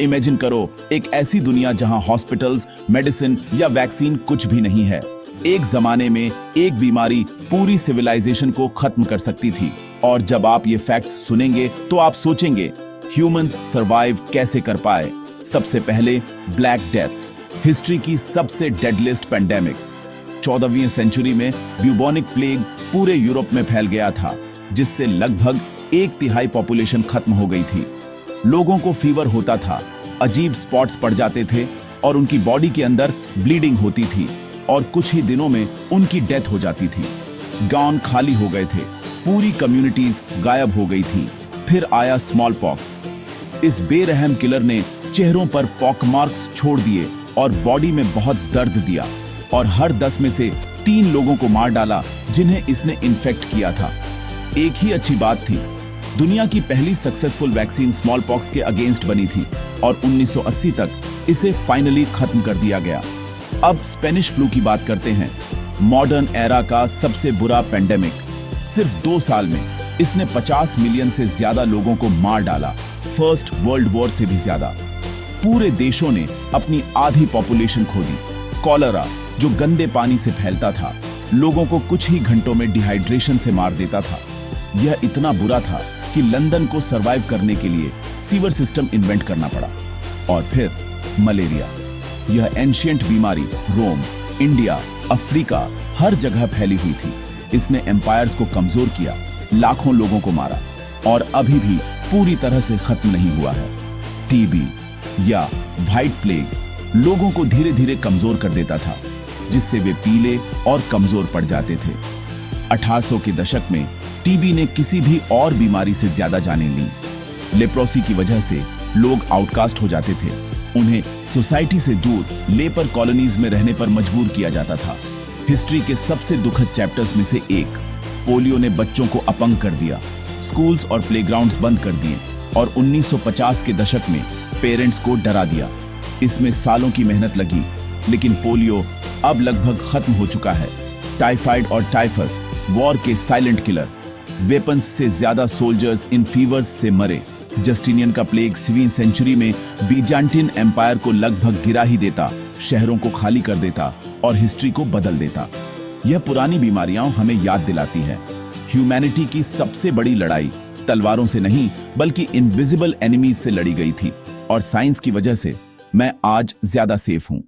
Imagine करो एक ऐसी दुनिया जहां हॉस्पिटल्स, मेडिसिन या वैक्सीन कुछ भी नहीं है। एक जमाने में एक बीमारी पूरी सिविलाइजेशन को खत्म कर सकती थी। और जब आप ये फैक्ट्स सुनेंगे तो आप सोचेंगे ह्यूमंस सरवाइव कैसे कर पाए। सबसे पहले ब्लैक डेथ, हिस्ट्री की सबसे डेडलिस्ट पेंडेमिक। 14वीं सेंचुरी में ब्यूबोनिक प्लेग पूरे यूरोप में फैल गया था, जिससे लगभग 1/3 पॉपुलेशन खत्म हो गई थी। लोगों को फीवर होता था, अजीब स्पॉट्स पड़ जाते थे और उनकी बॉडी के अंदर ब्लीडिंग होती थी और कुछ ही दिनों में उनकी डेथ हो जाती थी। गांव खाली हो गए थे, पूरी कम्युनिटीज गायब हो गई थी। फिर आया स्मॉल पॉक्स। इस बेरहम किलर ने चेहरों पर पॉक मार्क्स छोड़ दिए और बॉडी में बहुत दर्द दिया और हर 10 में से 3 लोगों को मार डाला जिन्हें इसने इन्फेक्ट किया था। एक ही अच्छी बात थी, दुनिया की पहली सक्सेसफुल वैक्सीन स्मॉल पॉक्स के अगेंस्ट बनी थी और 1980 तक इसे फाइनली खत्म कर दिया गया। अब स्पेनिश फ्लू की बात करते हैं, मॉडर्न एरा का सबसे बुरा पेंडेमिक। सिर्फ 2 साल में इसने 50 मिलियन से ज्यादा लोगों को मार डाला, फर्स्ट वर्ल्ड वॉर से भी ज्यादा। पूरे देशों ने अपनी आधी पॉपुलेशन खो दी। कॉलरा, जो गंदे पानी से फैलता था, लोगों को कुछ ही घंटों में डिहाइड्रेशन से मार देता था। यह इतना बुरा था कि लंदन को सरवाइव करने के लिए सीवर सिस्टम इन्वेंट करना पड़ा। और फिर मलेरिया, यह एंशिएंट बीमारी रोम, इंडिया, अफ्रीका हर जगह फैली हुई थी। इसने एम्पायर्स को कमजोर किया, लाखों लोगों को मारा और अभी भी पूरी तरह से खत्म नहीं हुआ है। टीबी या व्हाइट प्लेग लोगों को धीरे धीरे कमजोर कर देता था, जिससे वे पीले और कमजोर पड़ जाते थे। 1800 के दशक में टीबी ने किसी भी और बीमारी से ज्यादा जानें ली। लेप्रोसी की वजह से लोग आउटकास्ट हो जाते थे। उन्हें सोसाइटी से दूर लेपर कॉलोनीज में रहने पर मजबूर किया जाता था। हिस्ट्री के सबसे दुखद चैप्टर्स में से एक, पोलियो ने बच्चों को अपंग कर दिया, स्कूल्स और प्लेग्राउंड्स बंद कर दिए और 1950 के दशक में पेरेंट्स को डरा दिया। इसमें सालों की मेहनत लगी, लेकिन पोलियो अब लगभग खत्म हो चुका है। टाइफाइड और टाइफस वॉर के साइलेंट किलर, वेपन्स से ज्यादा सोल्जर्स इन फीवर्स से मरे। जस्टिनियन का प्लेग 6वीं सेंचुरी में बीजांटिन एम्पायर को लगभग गिरा ही देता, शहरों को खाली कर देता और हिस्ट्री को बदल देता। यह पुरानी बीमारियां हमें याद दिलाती हैं, ह्यूमैनिटी की सबसे बड़ी लड़ाई तलवारों से नहीं बल्कि इनविजिबल एनिमीज से लड़ी गई थी। और साइंस की वजह से मैं आज ज्यादा सेफ हूं।